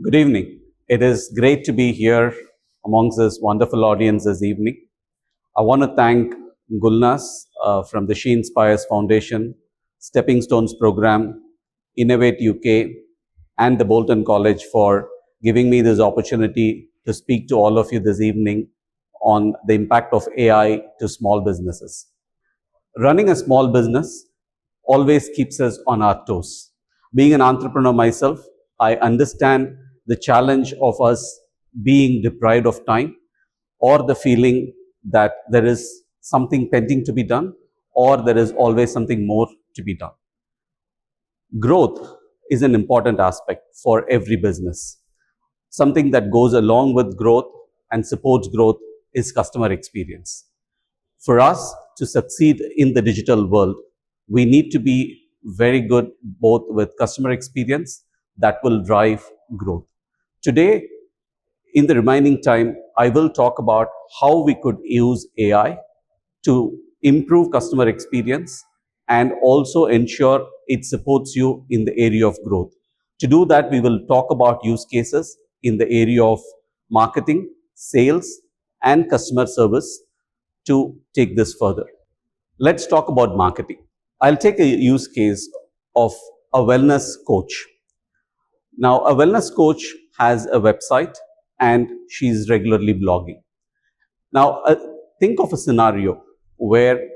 Good evening. It is great to be here amongst this wonderful audience this evening. I want to thank Gulnas from the She Inspires Foundation, Stepping Stones Program, Innovate UK, and the Bolton College for giving me this opportunity to speak to all of you this evening on the impact of AI to small businesses. Running a small business always keeps us on our toes. Being an entrepreneur myself, I understand the challenge of us being deprived of time or the feeling that there is something pending to be done or there is always something more to be done. Growth is an important aspect for every business. Something that goes along with growth and supports growth is customer experience. For us to succeed in the digital world, we need to be very good both with customer experience that will drive growth. Today, in the remaining time, I will talk about how we could use AI to improve customer experience and also ensure it supports you in the area of growth. To do that, we will talk about use cases in the area of marketing, sales, and customer service to take this further. Let's talk about marketing. I'll take a use case of a wellness coach. Now, a wellness coach has a website and she's regularly blogging. Now, think of a scenario where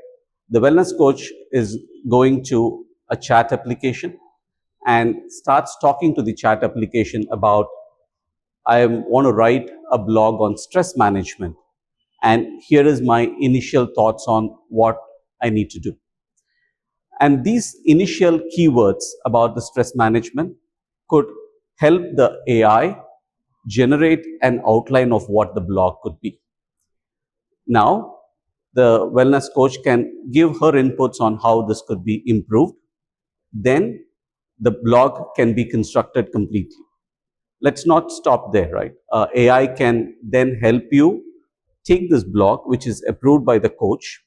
the wellness coach is going to a chat application and starts talking to the chat application about, I want to write a blog on stress management. And here is my initial thoughts on what I need to do. And these initial keywords about the stress management could help the AI generate an outline of what the blog could be. Now, the wellness coach can give her inputs on how this could be improved. Then the blog can be constructed completely. Let's not stop there, right? AI can then help you take this blog, which is approved by the coach,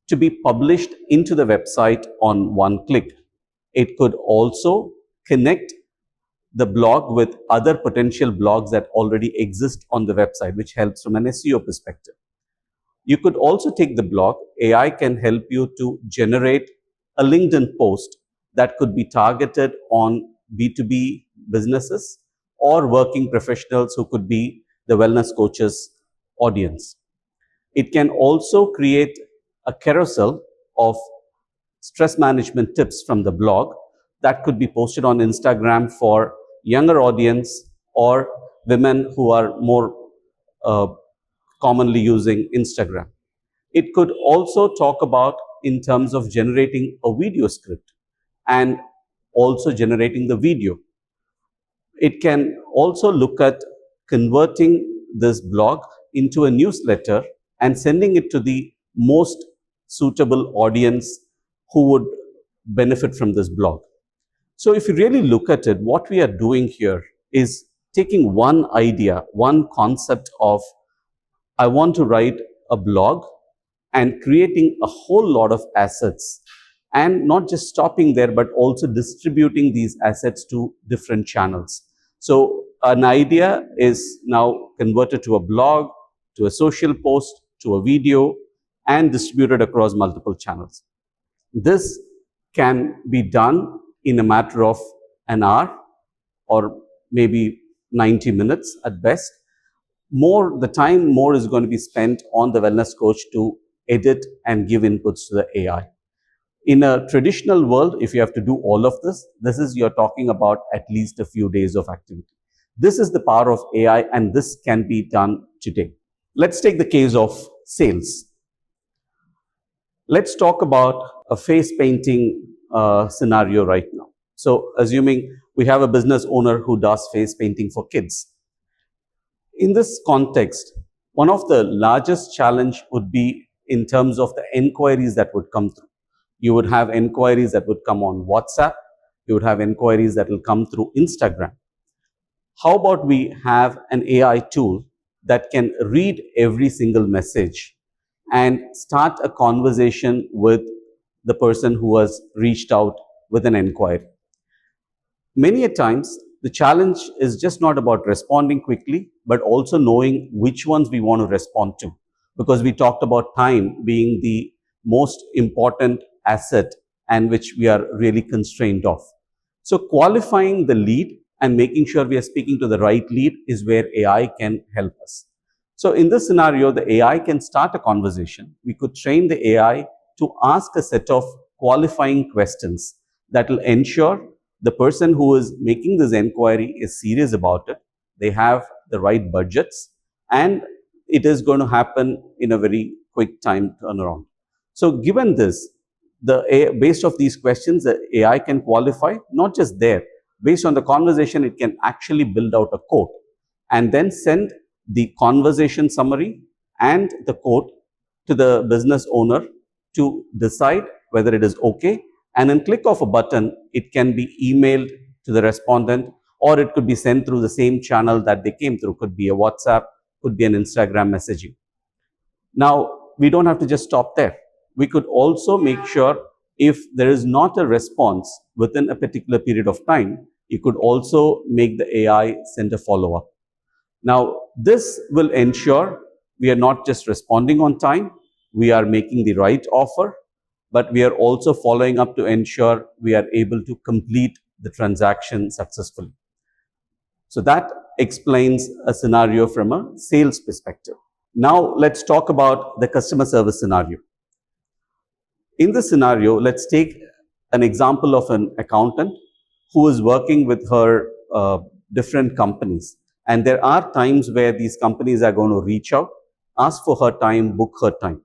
to be published into the website on one click. It could also connect the blog with other potential blogs that already exist on the website, which helps from an SEO perspective. You could also take the blog. AI can help you to generate a LinkedIn post that could be targeted on B2B businesses or working professionals who could be the wellness coach's audience. It can also create a carousel of stress management tips from the blog that could be posted on Instagram for younger audience or women who are more commonly using Instagram. It could also talk about in terms of generating a video script and also generating the video. It can also look at converting this blog into a newsletter and sending it to the most suitable audience who would benefit from this blog. So if you really look at it, what we are doing here is taking one idea, one concept of, I want to write a blog, and creating a whole lot of assets, and not just stopping there, but also distributing these assets to different channels. So an idea is now converted to a blog, to a social post, to a video, and distributed across multiple channels. This can be done in a matter of an hour or maybe 90 minutes at best. The time more is going to be spent on the wellness coach to edit and give inputs to the AI. In a traditional world, if you have to do all of this is you're talking about at least a few days of activity. This is the power of AI, and this can be done today. Let's take the case of sales. Let's talk about a face painting scenario right now. So assuming we have a business owner who does face painting for kids. In this context, one of the largest challenge would be in terms of the enquiries that would come through. You would have enquiries that would come on WhatsApp. You would have enquiries that will come through Instagram. How about we have an AI tool that can read every single message and start a conversation with the person who has reached out with an enquiry? Many a times, The challenge is just not about responding quickly, but also knowing which ones we want to respond to. Because we talked about time being the most important asset and which we are really constrained of. So qualifying the lead and making sure we are speaking to the right lead is where AI can help us. So in this scenario, the AI can start a conversation. We could train the AI to ask a set of qualifying questions that will ensure the person who is making this inquiry is serious about it. They have the right budgets, and it is going to happen in a very quick time turnaround. So given this, based off these questions, the AI can qualify, not just there. Based on the conversation, it can actually build out a quote and then send the conversation summary and the quote to the business owner to decide whether it is okay. And in click of a button, it can be emailed to the respondent, or it could be sent through the same channel that they came through. Could be a WhatsApp, could be an Instagram messaging. Now, we don't have to just stop there. We could also make sure if there is not a response within a particular period of time, you could also make the AI send a follow-up. Now, this will ensure we are not just responding on time, we are making the right offer, but we are also following up to ensure we are able to complete the transaction successfully. So that explains a scenario from a sales perspective. Now, let's talk about the customer service scenario. In this scenario, let's take an example of an accountant who is working with her different companies. And there are times where these companies are going to reach out, ask for her time, book her time.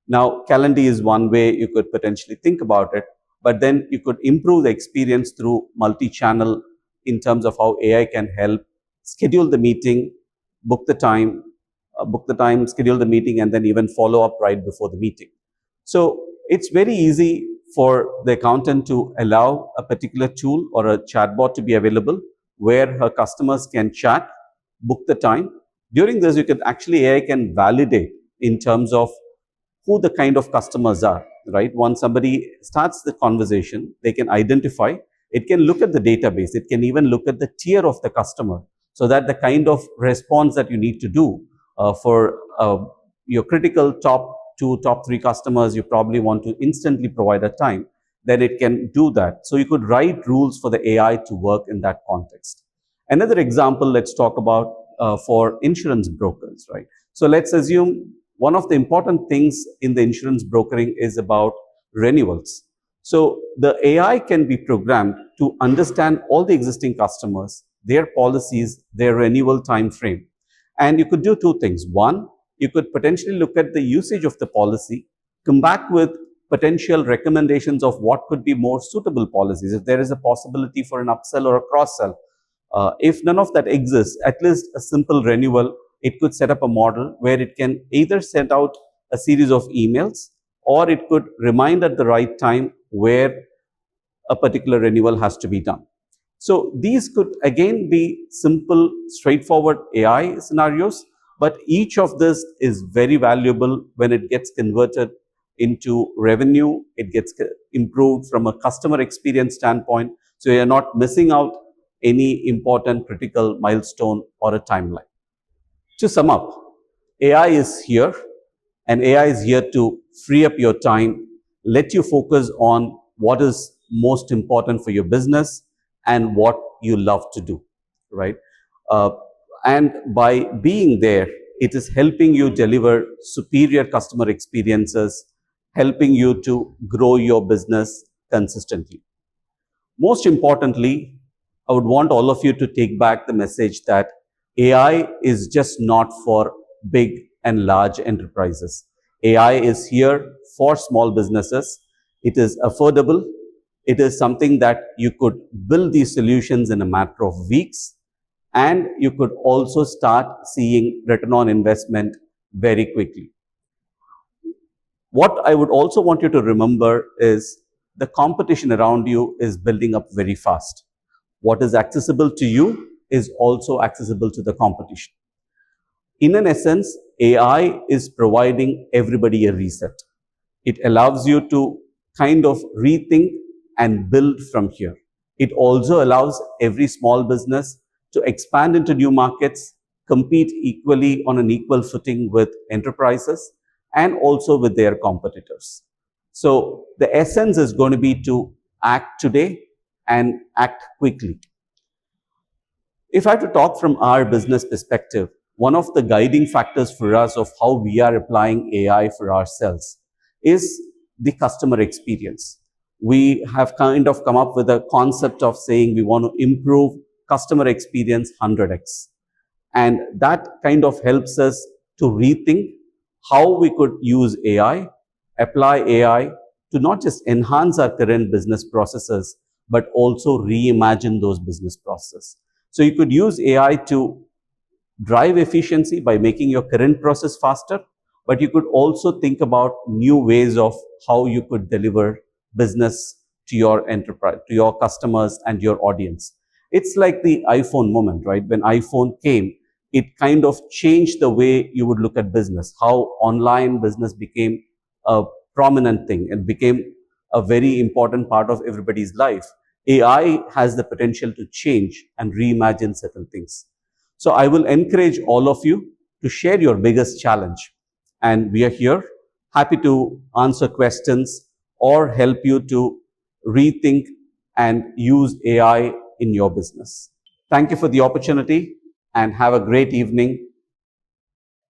Now, Calendly is one way you could potentially think about it, but then you could improve the experience through multi-channel in terms of how AI can help schedule the meeting, book the time, schedule the meeting, and then even follow up right before the meeting. So it's very easy for the accountant to allow a particular tool or a chatbot to be available where her customers can chat, book the time. During this, you can actually, AI can validate in terms of who the kind of customers are, right? Once somebody starts the conversation, they can identify, it can look at the database, it can even look at the tier of the customer, so that the kind of response that you need to do for your critical top 2, top 3 customers, you probably want to instantly provide a time, then it can do that. So you could write rules for the AI to work in that context. Another example, let's talk about for insurance brokers, right? So let's assume one of the important things in the insurance brokering is about renewals. So the AI can be programmed to understand all the existing customers, their policies, their renewal time frame. And you could do 2 things. One, you could potentially look at the usage of the policy, come back with potential recommendations of what could be more suitable policies, if there is a possibility for an upsell or a cross-sell. If none of that exists, at least a simple renewal, it could set up a model where it can either send out a series of emails, or it could remind at the right time where a particular renewal has to be done. So these could again be simple, straightforward AI scenarios, but each of this is very valuable when it gets converted into revenue. It gets improved from a customer experience standpoint, so you're not missing out any important critical milestone or a timeline. To sum up, AI is here, and AI is here to free up your time, let you focus on what is most important for your business and what you love to do, right? And by being there, it is helping you deliver superior customer experiences, helping you to grow your business consistently. Most importantly, I would want all of you to take back the message that AI is just not for big and large enterprises. AI is here for small businesses. It is affordable. It is something that you could build these solutions in a matter of weeks, and you could also start seeing return on investment very quickly. What I would also want you to remember is the competition around you is building up very fast. What is accessible to you is also accessible to the competition. In an essence, AI is providing everybody a reset. It allows you to kind of rethink and build from here. It also allows every small business to expand into new markets, compete equally on an equal footing with enterprises and also with their competitors. So the essence is going to be to act today and act quickly. If I have to talk from our business perspective, one of the guiding factors for us of how we are applying AI for ourselves is the customer experience. We have kind of come up with a concept of saying we want to improve customer experience 100x. And that kind of helps us to rethink how we could use AI, apply AI to not just enhance our current business processes, but also reimagine those business processes. So you could use AI to drive efficiency by making your current process faster, but you could also think about new ways of how you could deliver business to your enterprise, to your customers and your audience. It's like the iPhone moment, right? When iPhone came, it kind of changed the way you would look at business, how online business became a prominent thing and became a very important part of everybody's life. AI has the potential to change and reimagine certain things. So I will encourage all of you to share your biggest challenge. And we are here, happy to answer questions or help you to rethink and use AI in your business. Thank you for the opportunity and have a great evening.